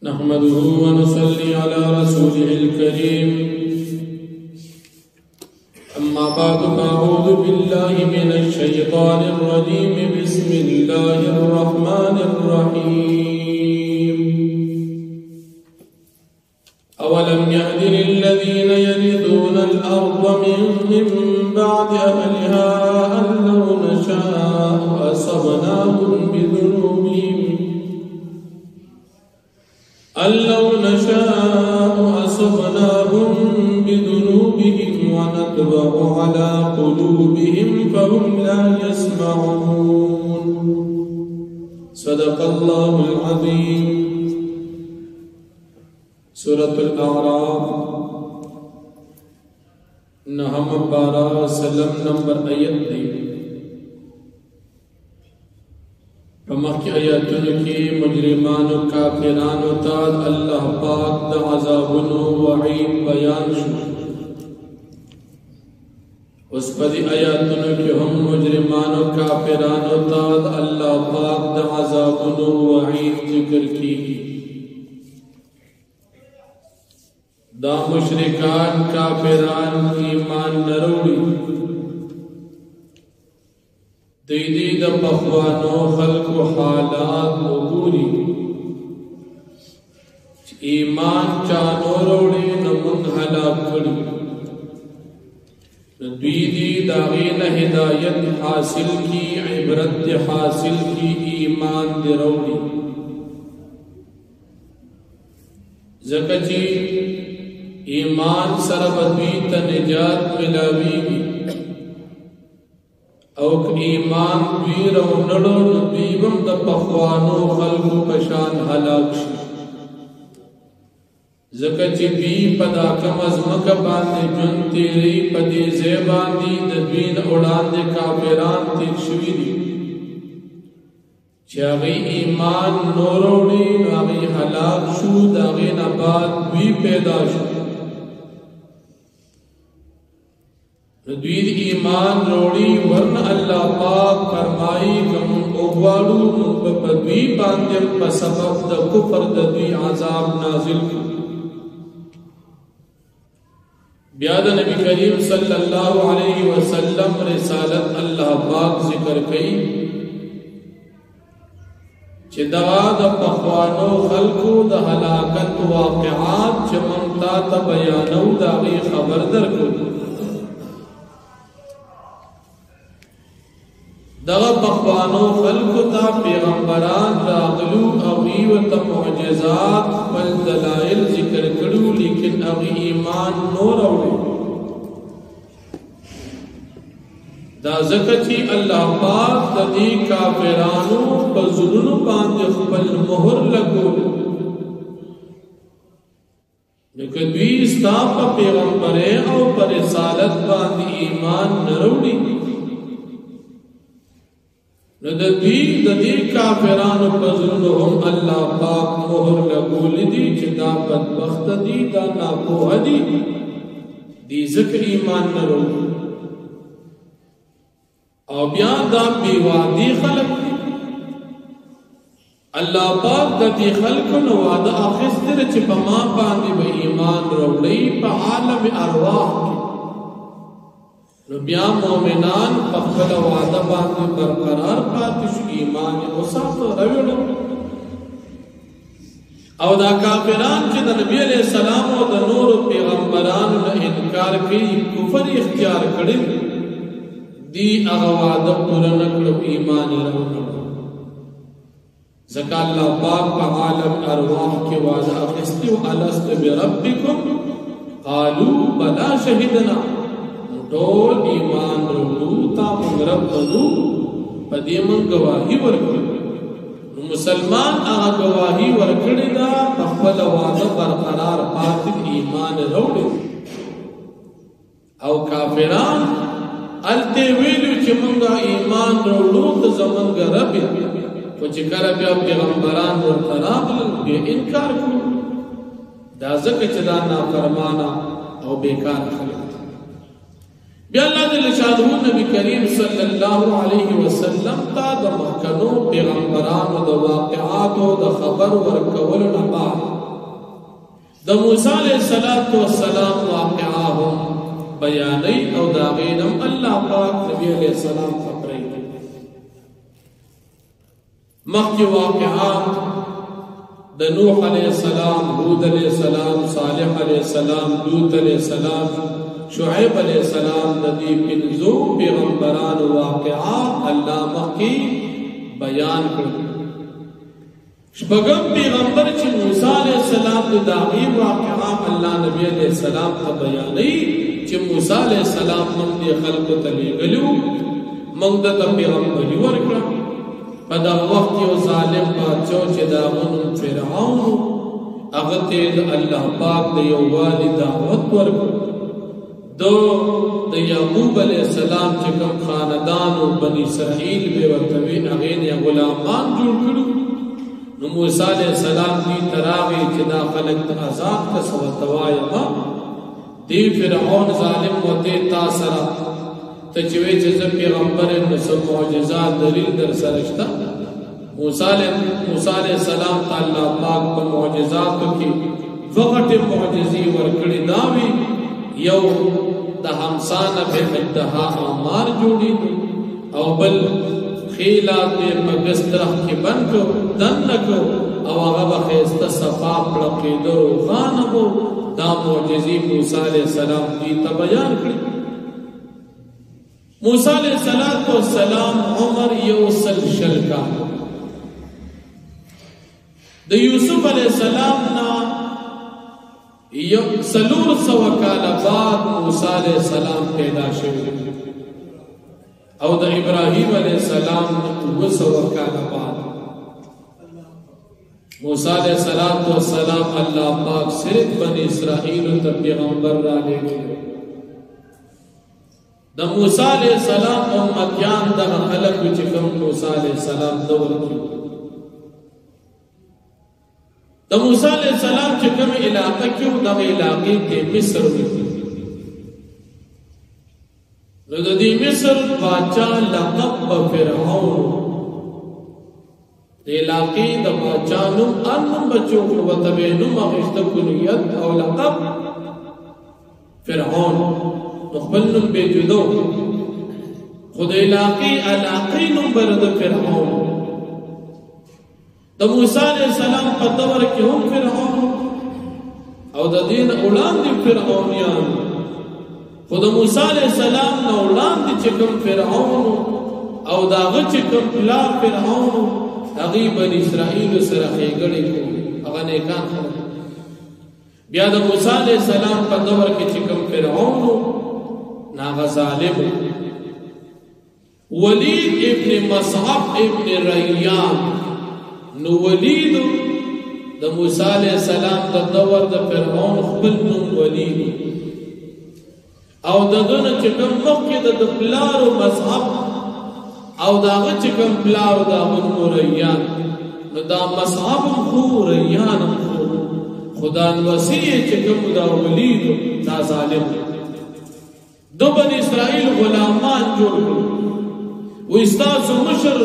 نحمده ونصلي على رسوله الكريم أما بعد فأعوذ بالله من الشيطان الرجيم بسم الله الرحمن الرحيم أولم يهد للذين يرثون الأرض من بعد أهلها أن لو نشاء أصبناهم بذنوبهم ونطبع على قلوبهم فهم لا يسمعون. صدق الله العظيم. سورة الأعراف نهم بارہ سلم نمبر آیت دی فمخی آیاتن کی مجرمان و کافران و تاد اللہ پاک دا عذابن و وعید بیان شو. اس پدی آیاتن کی ہم مجرمان و کافران و تاد اللہ پاک دا عذابن و وعید ذکر کی. دا مشرکان کافران ایمان نروڑی دیدی دا پخوانو خلق و حالات وګوري ایمان چانو روڑی نمون حلاک کری دیدی داغین ہدایت حاصل کی عبرت حاصل کی ایمان دی روڑی زکچی ایمان سربدوی تا نجات ملاوی گی او ایمان دوی رو نڑو ندویبم دا پخوانو خلقو پشان حلاک شی زکچی بی پدا کم از مکہ باندے جن تیری پدی زیبان دی دوین اڑان دے کافران تیر شوی دی چاگی ایمان نوروڑی ناگی حلاک شو داگی نباد دوی پیدا شو دوید ایمان روڑی ورن اللہ پاک فرمائی کم اغوالو مبادوی باندر پسبب دا کفر دا دوی عذاب نازل کی. بیاد نبی کریم صلی اللہ علیہ وسلم رسالت اللہ پاک ذکر کئی چھ دا پخوانو خلقو دا حلاکت واقعات چھ منتا تا بیانو دا غی خبر در کو دغه پخوانو خلقو تا پیغمبران راغلو اغی و تا معجزات بل دلائل ذکر کرو لیکن اغی ایمان نو روڑے دا زکتی اللہ پاک دا دی کافرانو بزرنو باندے خبل مہر لگو لیکن دوی استاپا پیغمبرے او پر رسالت باندے ایمان نروڑی ندی ددی کافرانو پزرنهم اللہ پاک مہر لگول دی چدا بدبخت دی دا ناپوہ دی ذکر ایمان نرو او بیان دا بیوادی خلق اللہ پاک ددی خلق نواد آخستر چپا ما باندی با ایمان روڑی پا عالم ارواح کی نبیان مومنان پخبل وعدہ باندی برقرار پاتش ایمان اصاف روڑ او دا کافران چی دا نبی علیہ السلام و دا نور پیغمبران نا انکار کی کفر اختیار کرن دی اغوادہ پرنکل ایمان روڑ زکا اللہ پاک پا عالم ارواح کے وعدہ اخستی و علست بربکم قالو بلا شہدنا دول ایمان روڑو تا من رب دو پدی من گواہی ورکڑی مسلمان آغا گواہی ورکڑی دا تخبل وعدہ برقرار پاتل ایمان روڑی او کافران التے ویلو چی منگا ایمان روڑو تا زمنگا ربی تو چکر بیا پیغمبران ورطراغل بیا انکار کرو دا زکر چدا نافرمانا او بیکار خلق بیا اللہ جل شانہ نبی کریم صلی اللہ علیہ وسلم تا دا مخکنو پیغمبران و دا واقعات و دا خبر ورکول نبا د موسی علیہ السلام واقعا هم بیانی او داغینم اللہ پاک نبی علیہ السلام خبری مخی واقعات د نوح علیہ السلام، هود علیہ السلام، صالح علیہ السلام، لوط علیہ السلام، شعیب علیہ السلام د دې پنځو پیغمبرانو واقعات الله مخکې بیان کړل. شپږم پیغمبر چې موسی علیہ السلام د داغي واقعات الله نبی علیہ السلام ته بیانوي چې موسی علیہ السلام موږ دې خلکو ته لېږلو، موږ د پیغمبري ورکړه. په دا وخت یو ظالم بادشاہ چې دا غنم فرعون هغه ته د الله پاک د یووالي دعوت ورکړ. د یعقوب علیہ السلام چې کوم خاندان او بنی اسرائیل به ورته وی هغه نه غلامان جوړ کړو. نو موسی علیہ السلام دې تراوی چې دا خلک ته آزاد کا سو توایما دی فرعون ظالم وته تاسرا ته چې وی چې پیغمبر نو سم معجزات دلیل در سرشتہ موسی علیہ السلام تعالی پاک په معجزات کې وغټ معجزي ورکړي داوی یو د همسانه به مدها امار جوړي او بل خیلات په بسترخ کې بنکو دنکو او هغه بخېسته صفا پړقېدو غانبو دا معجزي موسی علیہ السلام دې ته بیان کړی. موسی علیہ السلام عمر یو سلشل کا د یوسف علیہ السلام نا یو سلور سو کال بعد موسی علیہ السلام پیدا شوی او د ابراہیم علیہ السلام نو سو کال بعد موسی علیہ السلام اللہ پاک صرف بنی اسرائیل ته پیغمبر را لېږلی. د موسی علیہ السلام امتیان د خلق چې کوم موسی علیہ السلام دور کې د موسی علیہ السلام چې کوم علاقه کې د علاقې کې مصر وي. نو د دې مصر باچا لقب فرعون د علاقې د باچا نوم ان بچو او تبه نوم اخیسته کنیت او لقب فرعون خپل نوم به جوړو خدای علاقې نوم برد فرعون. د موسی علیہ السلام په دور کې هم فرعون او د دین وړاندې فرعونیان خو د موسی علیہ السلام نو وړاندې چې کوم فرعون او داغه چې کوم پلا فرعون هغه بنی اسرائیل سره خېګړې کوي هغه نه کان. بیا د موسی علیہ السلام په دور کې چې کوم فرعون ناغ ظالم ولید ابن مصعب ابن ریان نو ولید د موسی علیہ السلام د دور د فرعون خپل نوم ولید او دغه چې کوم مخکې د پلارو مصعب او داغه چې کوم پلارو د ریان نو دا مصعب خو ریان خدا نوسی چې کوم دا ولید دا ظالم دو بنی اسرائیل غلامان جوړ کړو. و استاسو مشر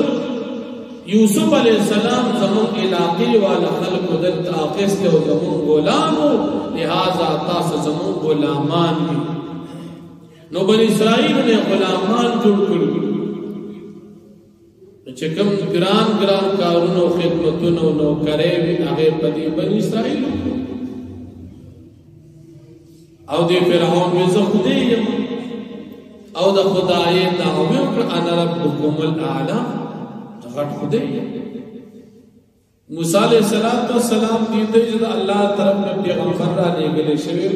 یوسف علیہ السلام زمون علاقی والا خلق دلت آقست و زمون غلامو لہذا تاسو زمون غلامان بھی. نو بنی اسرائیل نے غلامان جوړ کړو چې کوم ګران کارونو خدمتونو نو کرے هغه په بنی اسرائیل او دی فرعون وزه خدای او د خدای دعوه وکړه انا ربکم الاعلى غټ خدای. موسی علیہ السلام دې چې الله طرف نه پیغمبر را لېږلی شوی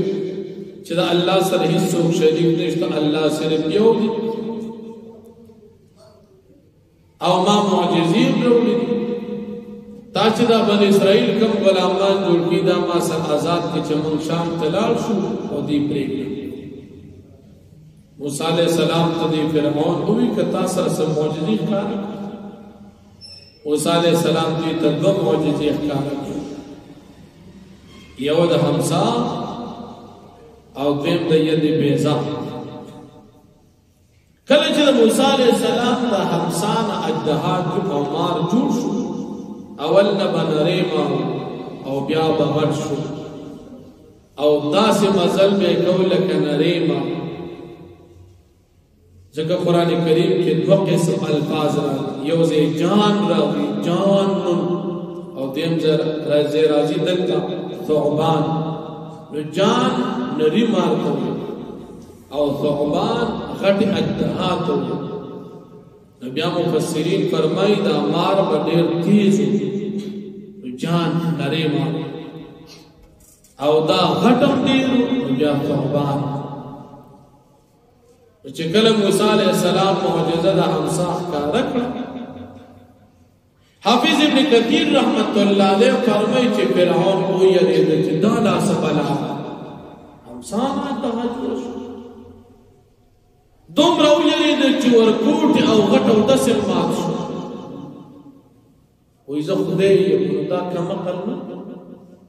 چې دا الله سره هیڅ څوک شریک نشته، الله صرف یو دی او ما معجزې وروړي تا چې دا بنی اسرائیل کوم غلامان جوړ کړي دا ما سره آزاد کې چې موږ شام ته لاړ شو او دې پرېږدي. موسی علیہ السلام ته دې فرعون وویل که تا سره څه معجزې ښکاره. موسی علیہ السلام دې ته دوه معجزې ښکاره کړې، یو د همسا او دویم د ید بیضا. کله چې موسی علیہ السلام د همسا نه اجدها او مار جوړ شو اول نه بنریما او بیا بغټ شو او داسې مزل به کو لکه نریما. ځکه قرآن کریم کې دوه قسم الفاظ راغلي، یو ځای جان راغلي جان، او دیم ځای راځي دلته ثعبان. نو جان نری مار ته وي او ثعبان غټ اجدها ته وي. نو بیا مفسرین فرمایي دا مار به ډېر تیز وي، جان نری مار، او دا غټم ډېر بیا ثعبان. چې کله موسی علیہ السلام معجزه د حمزه ښکاره کړه، حافظ ابن کثیر رحمت الله علیه فرمایي چې فرعون ویل چې دا لا سبلا حمزه ته حاضر شو، دومره ویل چې ورکوټ او غټ او داسې مات شو. وایي زه خدای یم، دا کمقل نه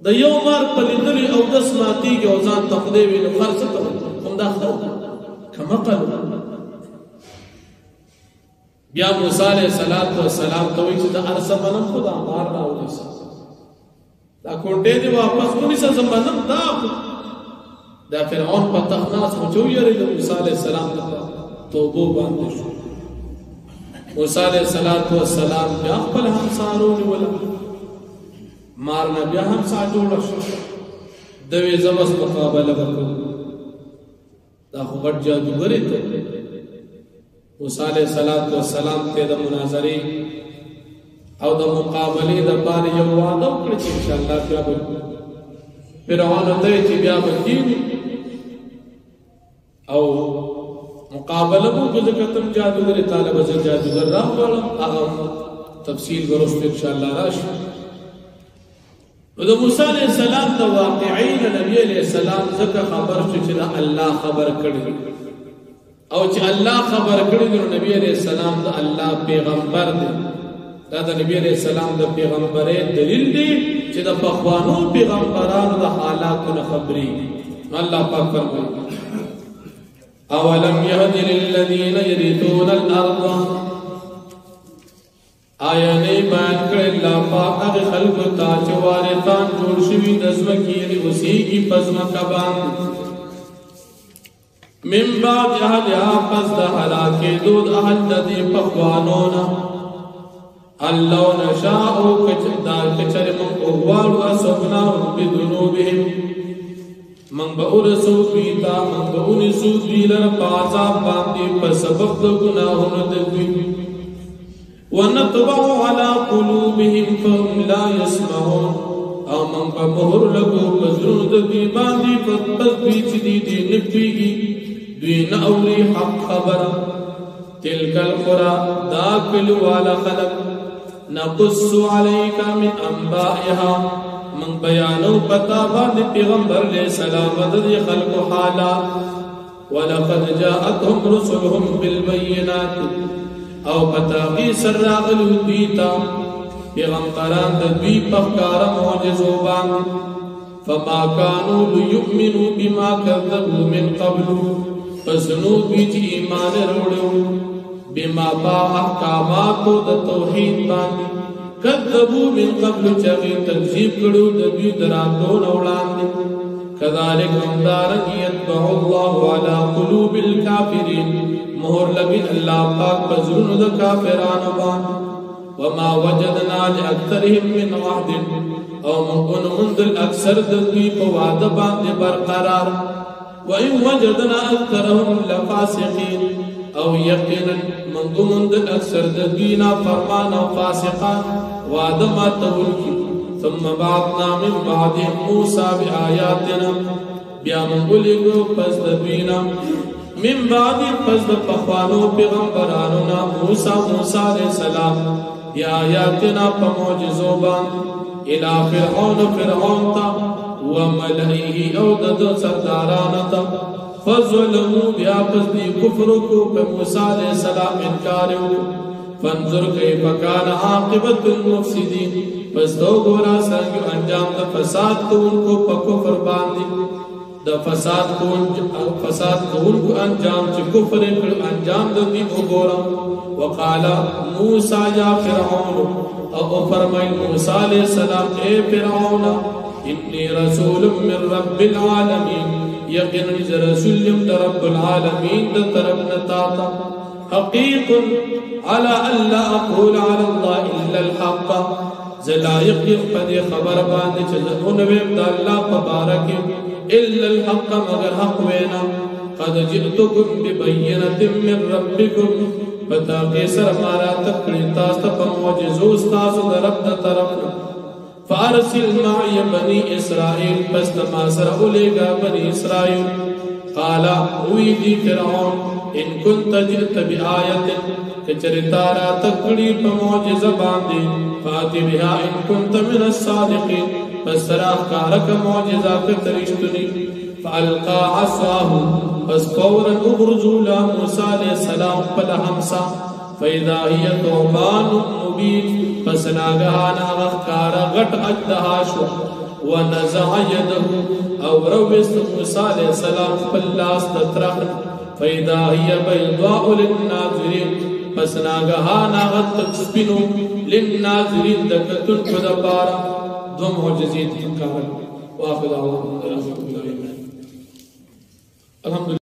د یو مار په لیدلې او دس ماتېږي او ځان ته خدای وي، نو خر څه ته همدا ښه کمقل. بیا موسی علیہ السلام ته وایي چې د هر څه منم، خو دا مار راونیسه، دا کونډې دې واپس ونیسه، زه منم دا فرعون په تخت ناست خو چې ویرېده موسی علیہ السلام ته توبو باندې شو. موسی علیہ السلام بیا خپل همسا ونیوله، مار نه بیا همسا جوړه شو. د وې زه بس مقابله وکړم، دا خو غټ جادوګرې ته. موسی علیہ السلام ته د مناظرې او د مقابلې دپاره یو وعده وکړه چې انشاءالله بیا به فرعون ته چې بیا به کېږي او مقابله به وکړو، ځکه ته جادوګرې تاله به زه جادوګر راوغواړم. هغه تفصیل به وروسته انشاءالله راشي. نو د موسی علیہ السلام د واقعې نه نبي علیہ السلام ځکه خبر شو چې دا الله خبر کړی، او چې الله خبر کړی نو نبی علیہ السلام د الله پیغمبر دی. دا د نبی علیہ السلام د پیغمبرۍ دلیل دی چې د پخوانو پیغمبرانو د حالاتو نه خبري. الله پاک فرمایي اولم يهد للذين يرثون الارض، آیا نه بیان کړی الله پاک هغه خلکو ته چې وارثان جوړ شوي د ځمکې، یعنې اوسېږي په ځمکه باندې، من بعد اهلها پس د هلاکېدو د اهل د دې پخوانو نه، ان لو نشاء کچر من وغواړو اصبناهم بذنوبهم، من به ورسو دوی ته، من به ونیسو دوی لره په عذاب باندې په سبب د ګناهونو د دوی، ونطبع على قلوبهم فهم لا يسمعون، او من به مهر لګو په زړونو د دوی باندې بس دوی چې دي نه پوهېږي، دوی نه اوري حق خبره. تلک القرى دا کلیواله خلق، نقص عليك من انبائها، من بیانو پتا باندې پیغمبر علیہ السلام د خلق حالات، ولقد جاءتهم رسلهم بالبينات، او پتاغي سر راغلو دوی ته پیغمبران د دوی په ښکاره معجزو باندې، فما كانوا ليؤمنوا بما كذبوا من قبل، پس نو دوی چې ایمان وروړو بما با احکاماتو د توحید باندې، کذبوا من قبل چې هغوی تکذیب کړو د دوی د راتلو نه وړاندې. كذلك همدارنګ يطبع الله على قلوب الكافرين، مهر لګي الله پاک په زړونو د کافرانو باندې. وما وجدنا لاكثرهم من عهد، او موږ مندل اکثر د دوی په وعده باندې برقرار. وان وجدنا اكثرهم لفاسقين، او یقینا موږ مندل اکثر د دوی نافرمان او فاسقان وعده ماتونکي. ثم بعثنا من بعدهم موسى بآياتنا، بیا موږ لګو پس د دوی نه من بعد پس د پخوانو پیغمبرانو نه موسی علیہ السلام بآياتنا په معجزو باندې الى فرعون ته وملئه او د سردارانو ته، فظلموا بیا پس دی کفر کو په موسی علیہ السلام انکار وکړ. فانظر کیف کان عاقبت المفسدین، پس تو ګورا څنګه انجام د فساد کوونکو په کفر باندې، د فساد کوونکو انجام چې کفر کړ انجام د دې وګورم. وقال موسی یا فرعون، او فرمایل موسی علیہ السلام اے فرعون إني رسول من رب العالمين يقين رسول من رب العالمين طرف نتاتا حقيق على أن لا أقول على الله إلا الحق زلا يقين فدي خبر باندي چزنون بيبدا الله فبارك إلا الحق مگر حق وينا قد جئتكم ببينة من ربكم فتاقي سر مارا تقري تاستا فموجزوز تاسو درب طرفنا فارسل معي بني إسرائيل پس تما سر اوليگا بني إسرائيل قال ويدي فرعون إن كنت جئت بآية كچرتارا تقري فموجز باندي فاتي بها إن كنت من الصادقين پس سراخ کارک موجزا کترشتنی فألقى عصاه پس فورا اغرزو لا موسى علیہ السلام پل حمسا فإذا هي ثعبان مبين پس ناگهانا غخکارا غٹ اجدها شو ونزع يده او روست موسى علیہ السلام پلاس دترخن فإذا هي بيضاء للناظرين پس ناگهانا غت سپنو للناظرين دکتن پدبارا دو معجزات تکارا واخذ دعوانا الحمد لله